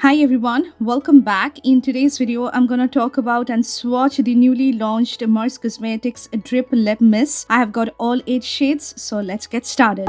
Hi everyone, welcome back. In today's video, I'm gonna talk about and swatch the newly launched Mars Cosmetics Drip Lip Mist. I have got all 8 shades, so let's get started.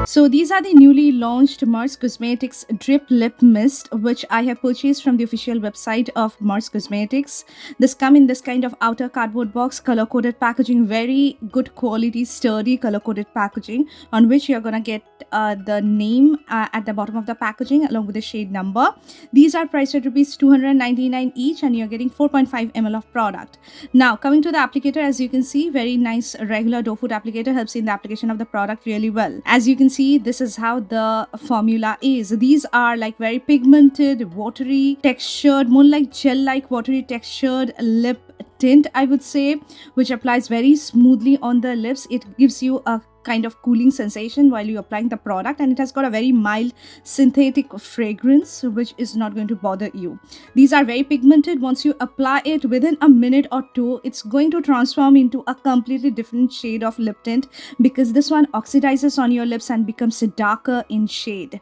So these are the newly launched Mars Cosmetics Drip Lip Mist, which I have purchased from the official website of Mars Cosmetics. This come in this kind of outer cardboard box, color-coded packaging, very good quality, sturdy color-coded packaging, on which you're gonna get the name at the bottom of the packaging along with the shade number. These are priced at rupees 299 each, and you're getting 4.5 ml of product. Now coming to the applicator, as you can see, very nice regular doe foot applicator helps in the application of the product really well. As you can see, this is how the formula is. These are like very pigmented, watery textured, more like gel like watery textured lip tint, I would say, which applies very smoothly on the lips. It gives you a kind of cooling sensation while you're applying the product, and it has got a very mild synthetic fragrance which is not going to bother you. These are very pigmented. Once you apply it, within a minute or two, it's going to transform into a completely different shade of lip tint, because this one oxidizes on your lips and becomes darker in shade.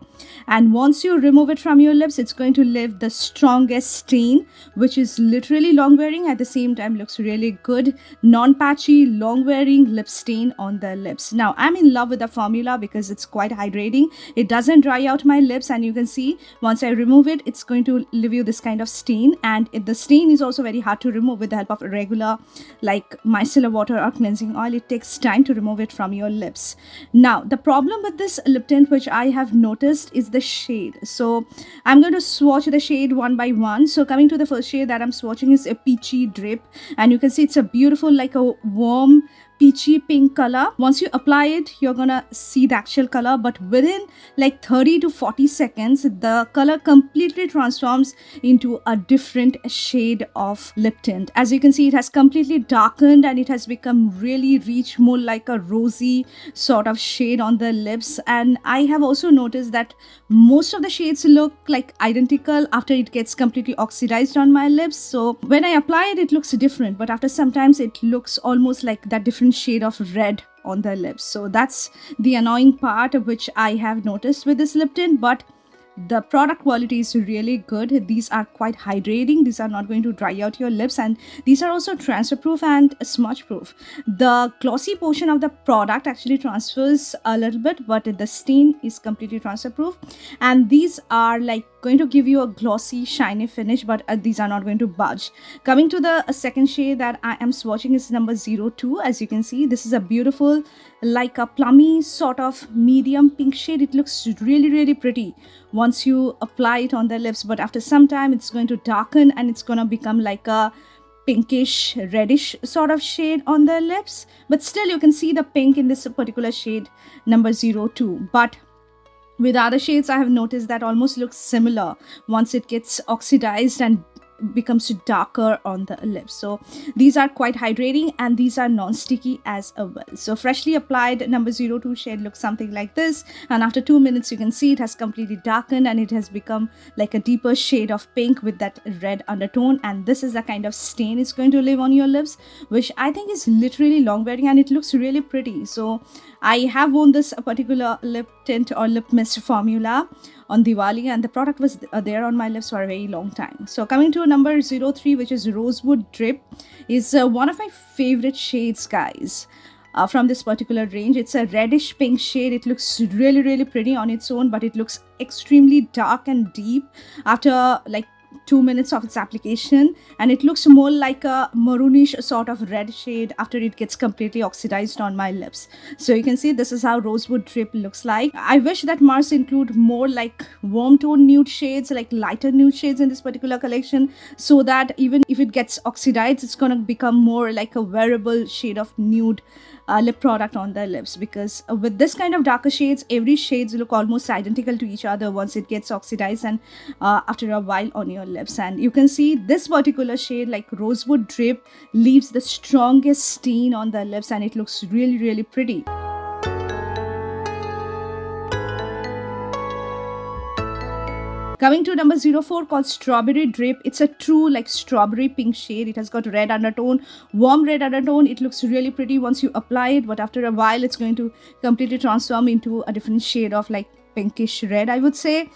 And once you remove it from your lips, it's going to leave the strongest stain, which is literally long wearing, at the same time looks really good, non-patchy, long wearing lip stain on the lips. Now I'm in love with the formula because it's quite hydrating. It doesn't dry out my lips, and you can see once I remove it, it's going to leave you this kind of stain, and the stain is also very hard to remove with the help of a regular like micellar water or cleansing oil. It takes time to remove it from your lips. Now the problem with this lip tint which I have noticed is the shade. So I'm going to swatch the shade one by one. So coming to the first shade that I'm swatching is a Peachy Drip, and you can see it's a beautiful, like a warm peachy pink color. Once you apply it, you're gonna see the actual color, but within like 30 to 40 seconds, the color completely transforms into a different shade of lip tint. As you can see, it has completely darkened and it has become really rich, more like a rosy sort of shade on the lips. And I have also noticed that most of the shades look like identical after it gets completely oxidized on my lips. So when I apply it, it looks different, but after sometimes it looks almost like that different shade of red on the lips. So that's the annoying part which I have noticed with this lip tint, but the product quality is really good. These are quite hydrating. These are not going to dry out your lips, and these are also transfer proof and smudge proof. The glossy portion of the product actually transfers a little bit, but the stain is completely transfer proof, and these are like going to give you a glossy shiny finish, but these are not going to budge. Coming to the second shade that I am swatching is number 02. As you can see, this is a beautiful, like a plummy sort of medium pink shade. It looks really pretty once you apply it on the lips, but after some time it's going to darken and it's going to become like a pinkish reddish sort of shade on the lips. But still you can see the pink in this particular shade number 02. But with other shades, I have noticed that almost looks similar once it gets oxidized and becomes darker on the lips. So these are quite hydrating, and these are non-sticky as well. So freshly applied number 02 shade looks something like this, and after 2 minutes you can see it has completely darkened and it has become like a deeper shade of pink with that red undertone. And this is the kind of stain it's going to leave on your lips, which I think is literally long wearing, and it looks really pretty. So I have worn this particular lip tint or lip mist formula on Diwali, and the product was there on my lips for a very long time. So coming to number 03, which is Rosewood Drip, is one of my favorite shades, guys. From this particular range, it's a reddish pink shade. It looks really pretty on its own, but it looks extremely dark and deep after like 2 minutes of its application, and it looks more like a maroonish sort of red shade after it gets completely oxidized on my lips. So you can see this is how Rosewood Drip looks like. I wish that Mars include more like warm tone nude shades, like lighter nude shades in this particular collection, so that even if it gets oxidized, it's gonna become more like a wearable shade of nude lip product on the lips. Because with this kind of darker shades, every shades look almost identical to each other once it gets oxidized and after a while on your lips. And you can see this particular shade, like Rosewood Drip, leaves the strongest stain on the lips, and it looks really pretty. Coming to number 04 called Strawberry Drip. It's a true like strawberry pink shade. It has got red undertone, warm red undertone. It looks really pretty once you apply it, but after a while it's going to completely transform into a different shade of like pinkish red, I would say.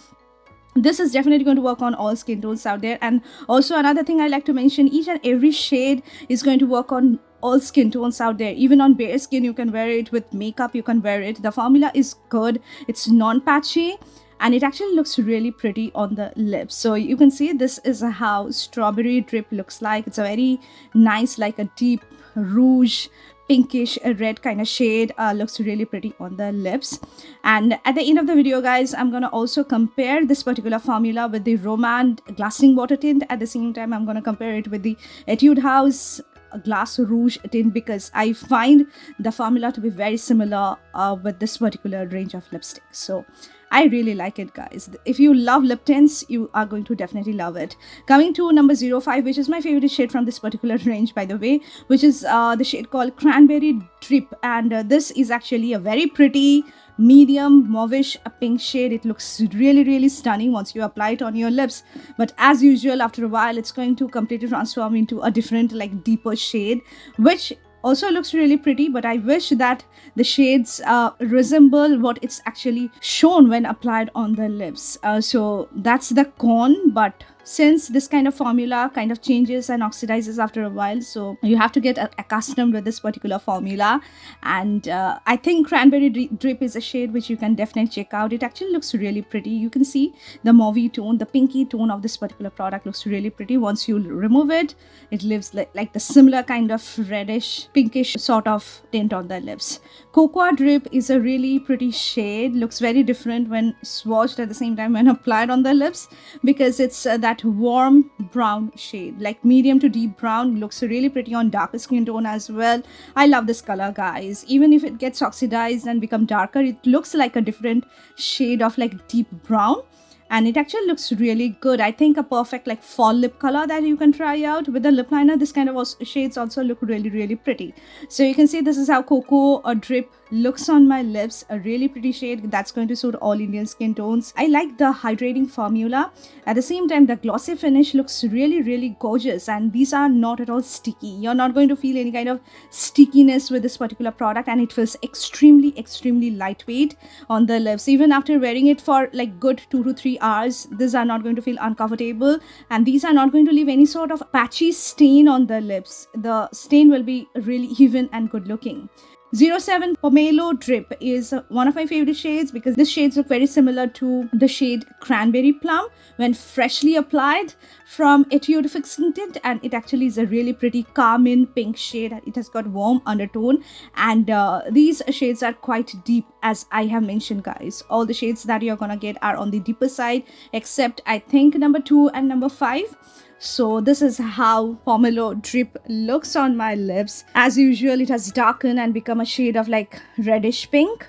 This is definitely going to work on all skin tones out there. And also another thing I like to mention, each and every shade is going to work on all skin tones out there. Even on bare skin, you can wear it. With makeup, you can wear it. The formula is good. It's non-patchy. And it actually looks really pretty on the lips. So you can see this is how Strawberry Drip looks like. It's a very nice, like a deep rouge, pinkish red kind of shade. Looks really pretty on the lips. And at the end of the video, guys, I'm gonna also compare this particular formula with the Rom&Nd Glassing Water Tint. At the same time, I'm gonna compare it with the Etude House Glass Rouge tint, because I find the formula to be very similar with this particular range of lipstick. So I really like it, guys. If you love lip tints, you are going to definitely love it. Coming to number 05, which is my favorite shade from this particular range, by the way, which is the shade called Cranberry Drip. And this is actually a very pretty medium mauvish pink shade. It looks really stunning once you apply it on your lips, but as usual, after a while it's going to completely transform into a different like deeper shade, which also looks really pretty. But I wish that the shades resemble what it's actually shown when applied on the lips. So that's the con. But since this kind of formula kind of changes and oxidizes after a while, so you have to get accustomed with this particular formula. And I think Cranberry Drip is a shade which you can definitely check out. It actually looks really pretty. You can see the mauvey tone, the pinky tone of this particular product looks really pretty. Once you remove it, it leaves like the similar kind of reddish pinkish sort of tint on the lips. Cocoa Drip is a really pretty shade. Looks very different when swatched, at the same time when applied on the lips, because it's that warm brown shade, like medium to deep brown. Looks really pretty on darker skin tone as well. I love this color, guys. Even if it gets oxidized and become darker, it looks like a different shade of like deep brown. And it actually looks really good. I think a perfect like fall lip color that you can try out with a lip liner. This kind of shades also look really pretty. So you can see this is how Cocoa Drip looks on my lips. A really pretty shade that's going to suit all Indian skin tones. I like the hydrating formula. At the same time, the glossy finish looks really gorgeous, and these are not at all sticky. You're not going to feel any kind of stickiness with this particular product, and it feels extremely lightweight on the lips. Even after wearing it for like good 2 to 3 hours, these are not going to feel uncomfortable, and these are not going to leave any sort of patchy stain on the lips. The stain will be really even and good looking. 07 Pomo Drip is one of my favorite shades, because this shades look very similar to the shade Cranberry Plum when freshly applied from Etude Fixing Tint, and it actually is a really pretty carmine pink shade. It has got warm undertone, and these shades are quite deep, as I have mentioned, guys. All the shades that you're gonna get are on the deeper side, except I think number 2 and number 5. So this is how Pomo Drip looks on my lips. As usual, it has darkened and become a shade of like reddish pink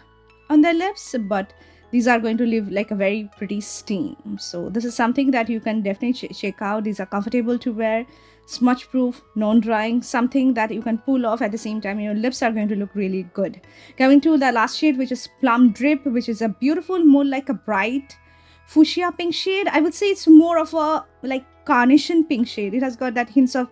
on the lips, but these are going to leave like a very pretty stain. So this is something that you can definitely check out. These are comfortable to wear, smudge proof, non-drying, something that you can pull off. At the same time, your lips are going to look really good. Coming to the last shade, which is Plum Drip, which is a beautiful, more like a bright fuchsia pink shade. I would say it's more of a like carnation pink shade. It has got that hints of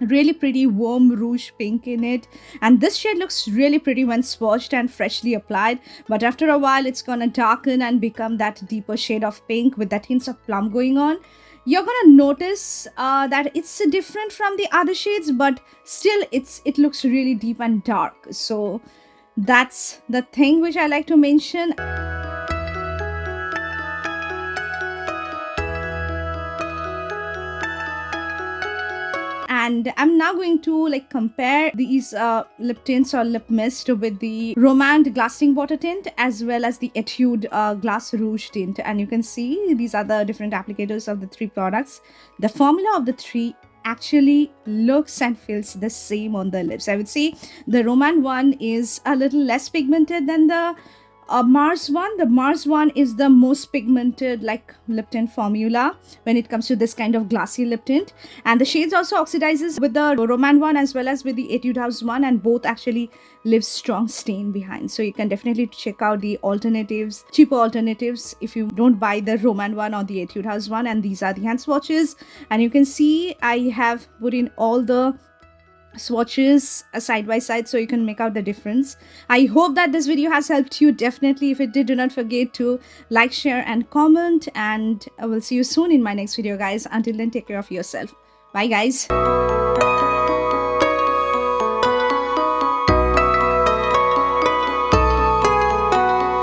really pretty warm rouge pink in it, and this shade looks really pretty when swatched and freshly applied, but after a while it's gonna darken and become that deeper shade of pink with that hints of plum going on. You're gonna notice that it's different from the other shades, but still it looks really deep and dark. So that's the thing which I like to mention. And I'm now going to like compare these lip tints or lip mist with the Rom&Nd Glassing Water Tint as well as the Etude Glass Rouge Tint. And you can see these are the different applicators of the 3 products. The formula of the 3 actually looks and feels the same on the lips. I would say the Rom&Nd one is a little less pigmented than the Mars one, the Mars one is the most pigmented like lip tint formula when it comes to this kind of glassy lip tint, and the shades also oxidizes with the Rom&Nd one as well as with the Etude House one, and both actually leave strong stain behind. So you can definitely check out the alternatives, cheaper alternatives, if you don't buy the Rom&Nd one or the Etude House one. And these are the hand swatches, and you can see I have put in all the swatches side by side so you can make out the difference. I hope that this video has helped you. Definitely, if it did, do not forget to like, share and comment, and I will see you soon in my next video, guys. Until then, take care of yourself. Bye guys.